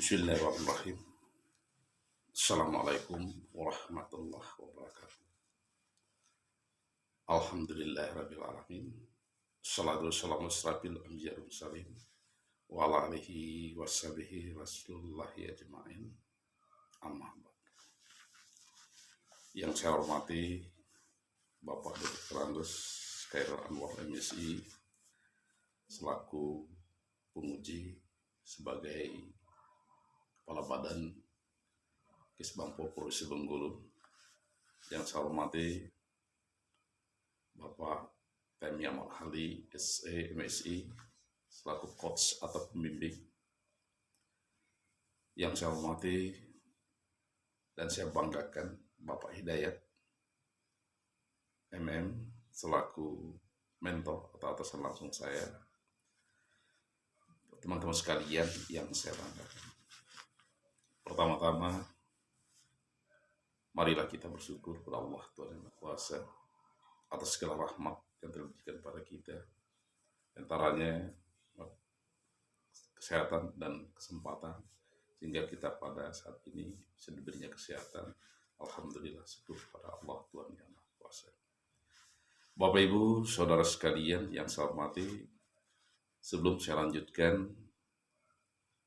Bismillahirrahmanirrahim. Assalamualaikum warahmatullahi wabarakatuh. Alhamdulillahirabbil alamin. Shalatu wassalamu asrafil anbiya wal mursalin wa ala alihi washabihi rasulullahi ajma'in. Amma ba'd. Yang saya hormati Bapak Dr. Andes Khairul Anwar MSI selaku penguji sebagai Kepala Badan Kesbangpol Provinsi Bengkulu. Yang saya hormati Bapak Temi Amal Hali SE MSI selaku coach atau pembimbing. Yang saya hormati dan saya banggakan Bapak Hidayat MM selaku mentor atau atasan langsung saya. Teman-teman sekalian yang saya banggakan, pertama-tama marilah kita bersyukur kepada Allah Tuhan Yang Maha Kuasa atas segala rahmat yang telah diberikan kepada kita, antaranya kesehatan dan kesempatan, sehingga kita pada saat ini bisa diberinya kesehatan. Alhamdulillah, syukur kepada Allah Tuhan Yang Maha Kuasa. Bapak Ibu Saudara sekalian yang saya hormati, sebelum saya lanjutkan,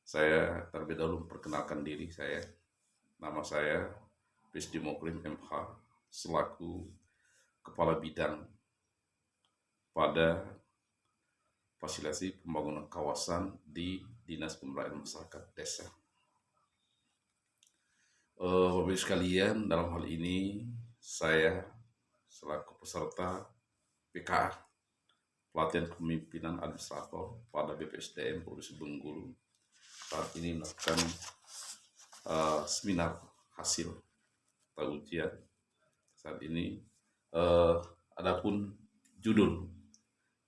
saya terlebih dahulu memperkenalkan diri saya. Nama saya Prisdi Mokrim MH selaku Kepala Bidang pada Fasilitasi Pembangunan Kawasan di Dinas Pemberdayaan Masyarakat Desa. Bapak Ibu sekalian, dalam hal ini saya selaku peserta PKA pelatihan kepemimpinan administrator pada BPSDM Provinsi Bengkulu saat ini melakukan seminar hasil atau ujian saat ini. Adapun judul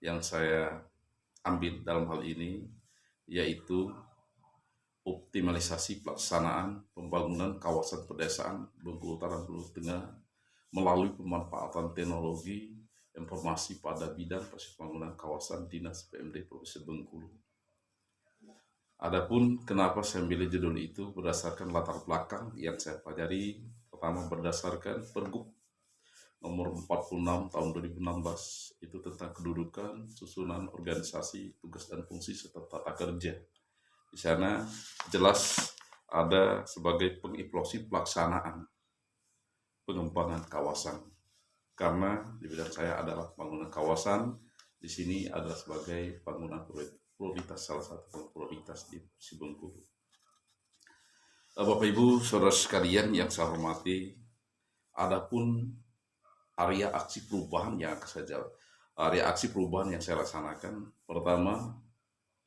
yang saya ambil dalam hal ini yaitu optimalisasi pelaksanaan pembangunan kawasan pedesaan Bengkulu Utara dan Bengkulu Tengah melalui pemanfaatan teknologi informasi pada bidang pembangunan kawasan Dinas PMD Provinsi Bengkulu. Adapun kenapa saya memilih judul itu berdasarkan latar belakang yang saya pelajari. Pertama, berdasarkan Pergub nomor 46 tahun 2016 itu tentang kedudukan, susunan organisasi, tugas dan fungsi serta tata kerja. Di sana jelas ada sebagai pengiplosi pelaksanaan pengembangan kawasan. Karena di bidang saya adalah pembangunan kawasan, di sini adalah sebagai bangunan prioritas, salah satu prioritas di Bengkulu. Bapak Ibu Saudara sekalian yang saya hormati, adapun area aksi perubahan yang saya laksanakan, pertama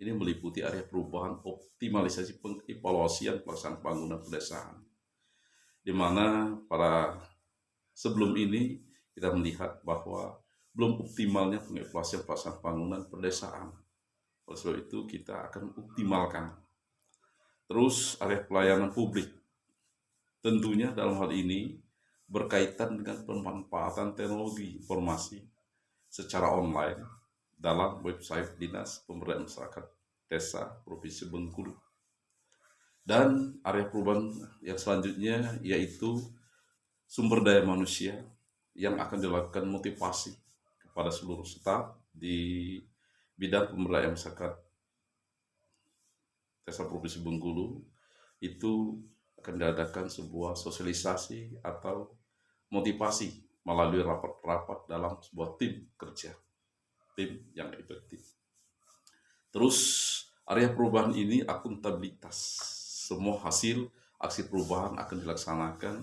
ini meliputi area perubahan optimalisasi pengevaluasian pelaksanaan pembangunan pedesaan, di mana pada sebelum ini kita melihat bahwa belum optimalnya pengevaluasian pelaksanaan pembangunan pedesaan. Oleh sebab itu kita akan optimalkan. Terus area pelayanan publik, tentunya dalam hal ini berkaitan dengan pemanfaatan teknologi informasi secara online dalam website Dinas Pemberdayaan Masyarakat Desa Provinsi Bengkulu. Dan area perubahan yang selanjutnya yaitu sumber daya manusia yang akan dilakukan motivasi kepada seluruh staf di bidang pemberdayaan masyarakat Desa Provinsi Bengkulu. Itu akan diadakan sebuah sosialisasi atau motivasi melalui rapat-rapat dalam sebuah tim kerja, tim yang efektif. Terus area perubahan ini akuntabilitas, semua hasil aksi perubahan akan dilaksanakan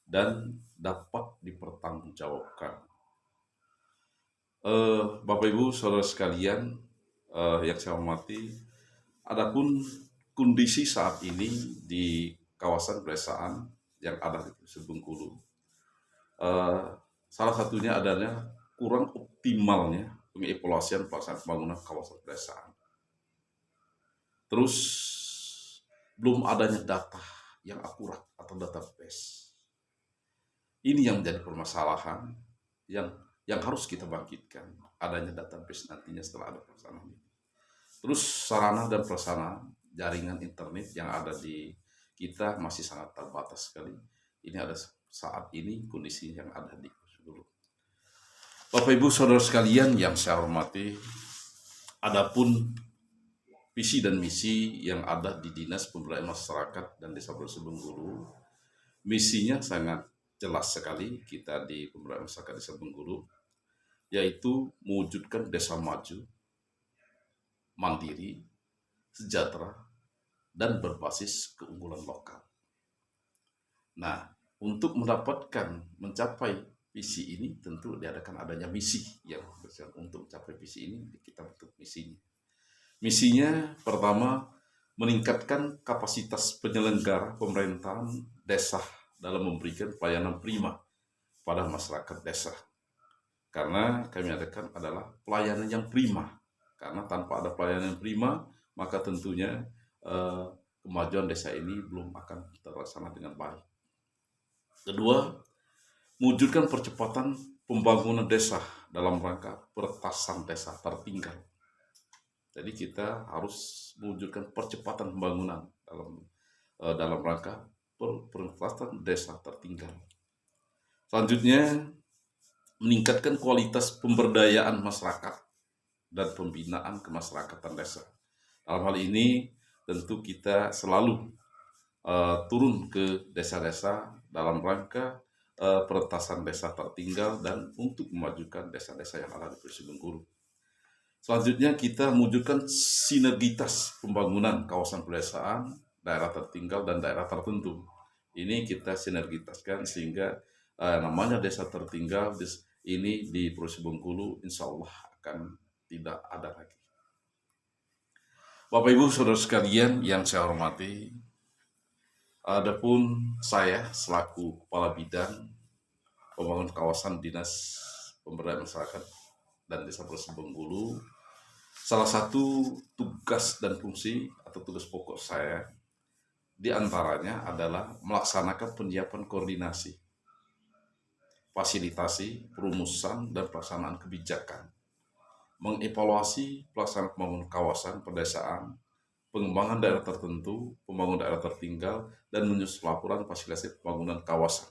dan dapat dipertanggungjawabkan. Bapak Ibu Saudara sekalian yang saya hormati, adapun kondisi saat ini di kawasan pedesaan yang ada di Bengkulu, salah satunya adalah kurang optimalnya pengevaluasian pelaksanaan pembangunan kawasan pedesaan. Terus belum adanya data yang akurat atau database. Ini yang menjadi permasalahan yang harus kita bangkitkan, adanya database nantinya setelah ada pelaksanaan ini. Terus sarana dan prasarana jaringan internet yang ada di kita masih sangat terbatas sekali. Ini ada saat ini kondisi yang ada di dulu. Bapak Ibu Saudara sekalian yang saya hormati, adapun visi dan misi yang ada di Dinas Pemberdayaan Masyarakat dan Desa Provinsi Bengkulu, misinya sangat jelas sekali kita di Pemberdayaan Masyarakat Desa Bengkulu, yaitu mewujudkan desa maju, mandiri, sejahtera, dan berbasis keunggulan lokal. Nah, untuk mencapai visi ini tentu diadakan adanya misi yang untuk mencapai visi ini kita bentuk misinya. Misinya pertama meningkatkan kapasitas penyelenggara pemerintahan desa dalam memberikan pelayanan prima pada masyarakat desa. Karena kami adakan adalah pelayanan yang prima. Karena tanpa ada pelayanan yang prima, maka tentunya kemajuan desa ini belum akan terlaksana dengan baik. Kedua, mewujudkan percepatan pembangunan desa dalam rangka peretasan desa tertinggal. Jadi kita harus mewujudkan percepatan pembangunan dalam rangka peretasan desa tertinggal. Selanjutnya, meningkatkan kualitas pemberdayaan masyarakat dan pembinaan kemasyarakatan desa. Dalam hal ini tentu kita selalu turun ke desa-desa dalam rangka peretasan desa tertinggal dan untuk memajukan desa-desa yang ada di Provinsi Bengkulu. Selanjutnya kita mewujudkan sinergitas pembangunan kawasan pedesaan, daerah tertinggal dan daerah tertentu. Ini kita sinergitaskan sehingga namanya desa tertinggal ini di Provinsi Bengkulu insya Allah akan tidak ada lagi. Bapak Ibu Saudara sekalian yang saya hormati, adapun saya selaku Kepala Bidang Pembangunan Kawasan Dinas Pemberdayaan Masyarakat dan Desa Provinsi Bengkulu, salah satu tugas dan fungsi atau tugas pokok saya diantaranya adalah melaksanakan penyiapan koordinasi, fasilitasi, perumusan, dan pelaksanaan kebijakan, mengevaluasi pelaksanaan pembangunan kawasan pedesaan, pengembangan daerah tertentu, pembangunan daerah tertinggal, dan menyusun laporan fasilitasi pembangunan kawasan.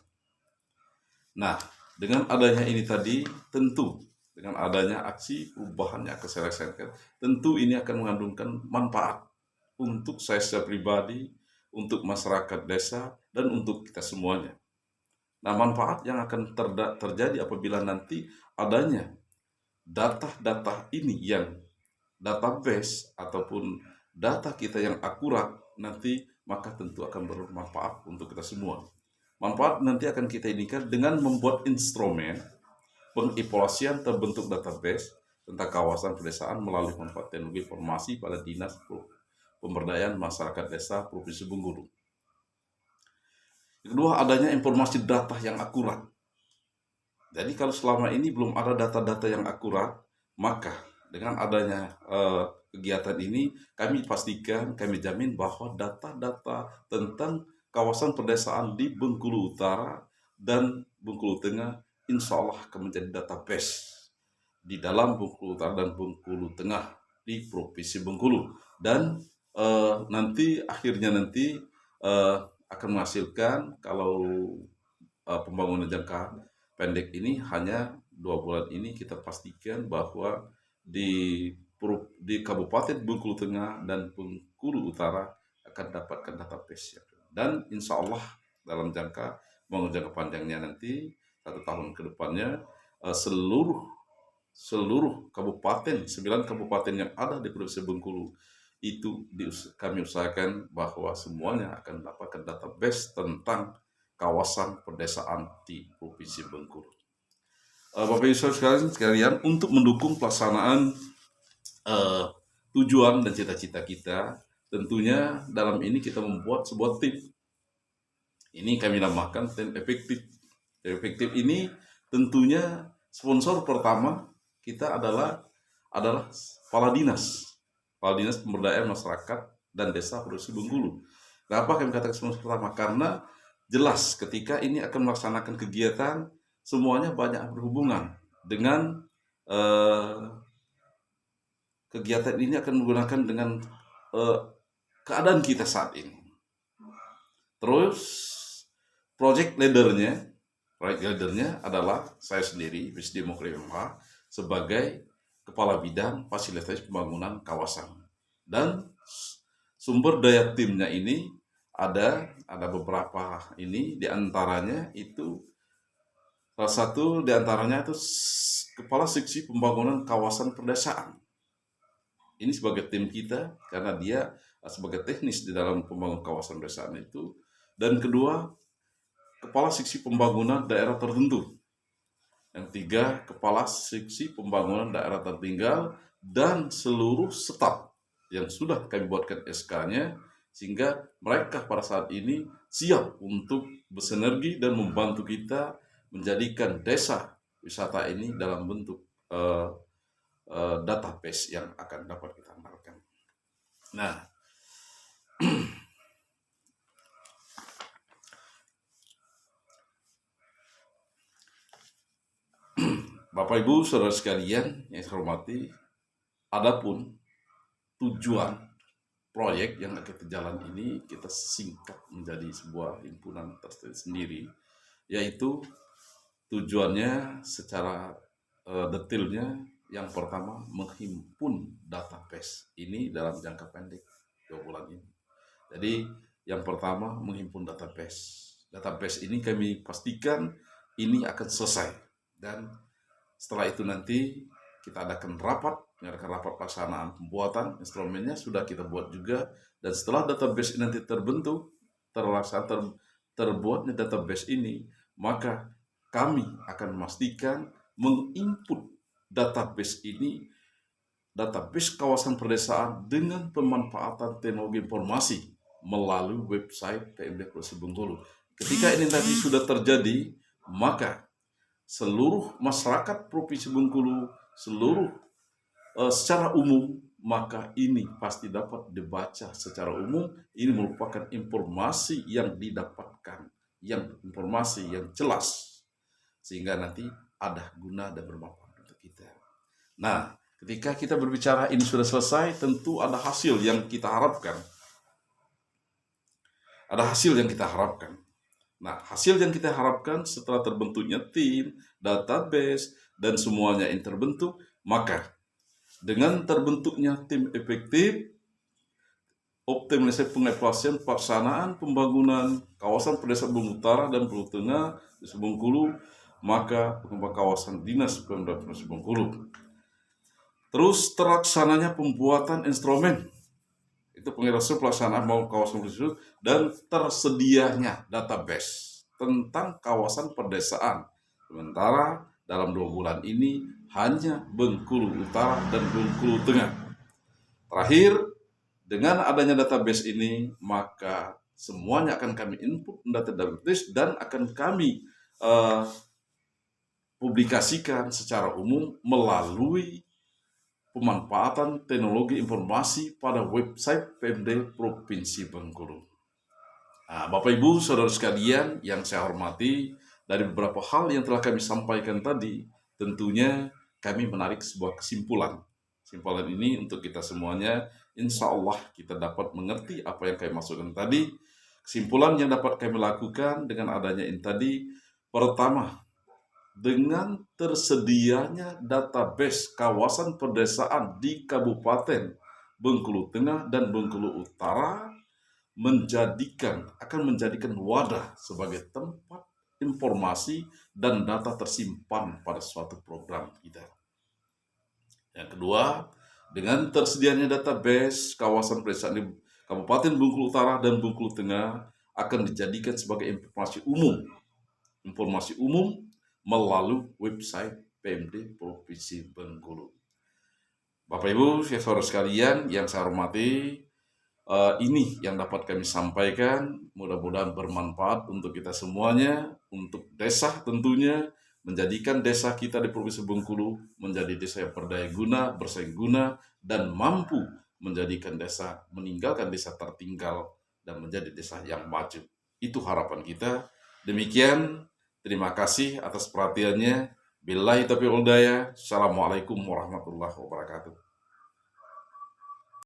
Nah, dengan adanya ini tadi, tentu dengan adanya aksi perubahan yang akan saya laksanakan, tentu ini akan mengandungkan manfaat untuk saya secara pribadi, untuk masyarakat desa, dan untuk kita semuanya. Nah, manfaat yang akan terjadi apabila nanti adanya data-data ini yang database ataupun data kita yang akurat nanti, maka tentu akan bermanfaat untuk kita semua. Manfaat nanti akan kita inikan dengan membuat instrumen pengevaluasian terbentuk database tentang kawasan pedesaan melalui manfaat teknologi informasi pada Dinas Pemberdayaan Masyarakat Desa Provinsi Bengkulu. Kedua, adanya informasi data yang akurat. Jadi kalau selama ini belum ada data-data yang akurat, maka dengan adanya kegiatan ini kami pastikan, kami jamin bahwa data-data tentang kawasan pedesaan di Bengkulu Utara dan Bengkulu Tengah insya Allah akan menjadi database di dalam Bengkulu Utara dan Bengkulu Tengah di Provinsi Bengkulu, dan nanti akhirnya akan menghasilkan kalau pembangunan jangka pendek ini hanya 2 bulan ini kita pastikan bahwa di Kabupaten Bengkulu Tengah dan Bengkulu Utara akan dapatkan database, dan insya Allah dalam jangka panjangnya nanti 1 tahun ke depannya seluruh kabupaten, 9 kabupaten yang ada di Provinsi Bengkulu itu kami usahakan bahwa semuanya akan mendapatkan database tentang kawasan pedesaan di Provinsi Bengkulu. Bapak Ibu sekalian, untuk mendukung pelaksanaan tujuan dan cita-cita kita, tentunya dalam ini kita membuat sebuah tim. Ini kami namakan tim efektif. Tim efektif ini tentunya sponsor pertama kita adalah Kepala Dinas Pemberdayaan Masyarakat dan Desa Provinsi Bengkulu. Kenapa kami katakan sponsor pertama? Karena jelas ketika ini akan melaksanakan kegiatan, semuanya banyak berhubungan dengan kegiatan ini akan menggunakan dengan keadaan kita saat ini. Terus project leadernya adalah saya sendiri, Bisdi Mukri MH, sebagai Kepala Bidang Fasilitasi Pembangunan Kawasan. Dan sumber daya timnya ini ada beberapa ini, diantaranya itu salah satu diantaranya itu Kepala Seksi Pembangunan Kawasan Perdesaan. Ini sebagai tim kita karena dia sebagai teknis di dalam pembangunan kawasan perdesaan itu. Dan kedua, Kepala Seksi Pembangunan Daerah Tertentu. Yang tiga, Kepala Seksi Pembangunan Daerah Tertinggal dan seluruh staf yang sudah kami buatkan SK-nya, sehingga mereka pada saat ini siap untuk bersinergi dan membantu kita menjadikan desa wisata ini dalam bentuk database yang akan dapat kita andalkan. Nah, Bapak Ibu Saudara sekalian yang saya hormati, adapun tujuan proyek yang akan berjalan ini kita singkat menjadi sebuah himpunan tersendiri, yaitu tujuannya secara detailnya yang pertama menghimpun database ini dalam jangka pendek 2 bulan ini. Jadi yang pertama menghimpun database ini kami pastikan ini akan selesai, dan setelah itu nanti kita adakan rapat pelaksanaan pembuatan instrumennya sudah kita buat juga. Dan setelah database ini nanti terbentuk, terbuatnya database ini, maka kami akan memastikan menginput database ini, database kawasan perdesaan dengan pemanfaatan teknologi informasi melalui website PMD Provinsi Bengkulu. Ketika ini nanti sudah terjadi, maka seluruh masyarakat Provinsi Bengkulu, secara umum, maka ini pasti dapat dibaca secara umum. Ini merupakan informasi yang didapatkan, informasi yang jelas, sehingga nanti ada guna dan bermanfaat untuk kita. Nah, ketika kita berbicara ini sudah selesai, tentu ada hasil yang kita harapkan. Nah, hasil yang kita harapkan setelah terbentuknya tim, database, dan semuanya yang terbentuk, maka dengan terbentuknya tim efektif, optimalisasi pengevaluasian pelaksanaan pembangunan kawasan perdesaan Bengkulu Utara dan Bengkulu Tengah di Bengkulu, maka kawasan dinas Pemda Provinsi Bengkulu. Terus terlaksananya pembuatan instrumen, itu pengevaluasi pelaksanaan mau kawasan tersebut, dan tersedianya database tentang kawasan perdesaan. Sementara dalam 2 bulan ini hanya Bengkulu Utara dan Bengkulu Tengah. Terakhir, dengan adanya database ini, maka semuanya akan kami input database dan akan kami publikasikan secara umum melalui pemanfaatan teknologi informasi pada website PMD Provinsi Bengkulu. Nah, Bapak Ibu Saudara sekalian yang saya hormati, dari beberapa hal yang telah kami sampaikan tadi, tentunya kami menarik sebuah kesimpulan. Kesimpulan ini untuk kita semuanya, insya Allah kita dapat mengerti apa yang kami maksudkan tadi. Kesimpulan yang dapat kami lakukan dengan adanya ini tadi, pertama, dengan tersedianya database kawasan perdesaan di Kabupaten Bengkulu Tengah dan Bengkulu Utara akan menjadikan wadah sebagai tempat informasi dan data tersimpan pada suatu program kita. Yang kedua, dengan tersedianya database kawasan perdesaan di Kabupaten Bengkulu Utara dan Bengkulu Tengah akan dijadikan sebagai informasi umum melalui website PMD Provinsi Bengkulu. Bapak Ibu, saudara sekalian yang saya hormati, ini yang dapat kami sampaikan. Mudah-mudahan bermanfaat untuk kita semuanya, untuk desa tentunya, menjadikan desa kita di Provinsi Bengkulu menjadi desa yang berdaya guna, bersaing guna, dan mampu meninggalkan desa tertinggal dan menjadi desa yang maju. Itu harapan kita. Demikian. Terima kasih atas perhatiannya. Billahi taufiq wal hidayah. Assalamualaikum warahmatullahi wabarakatuh.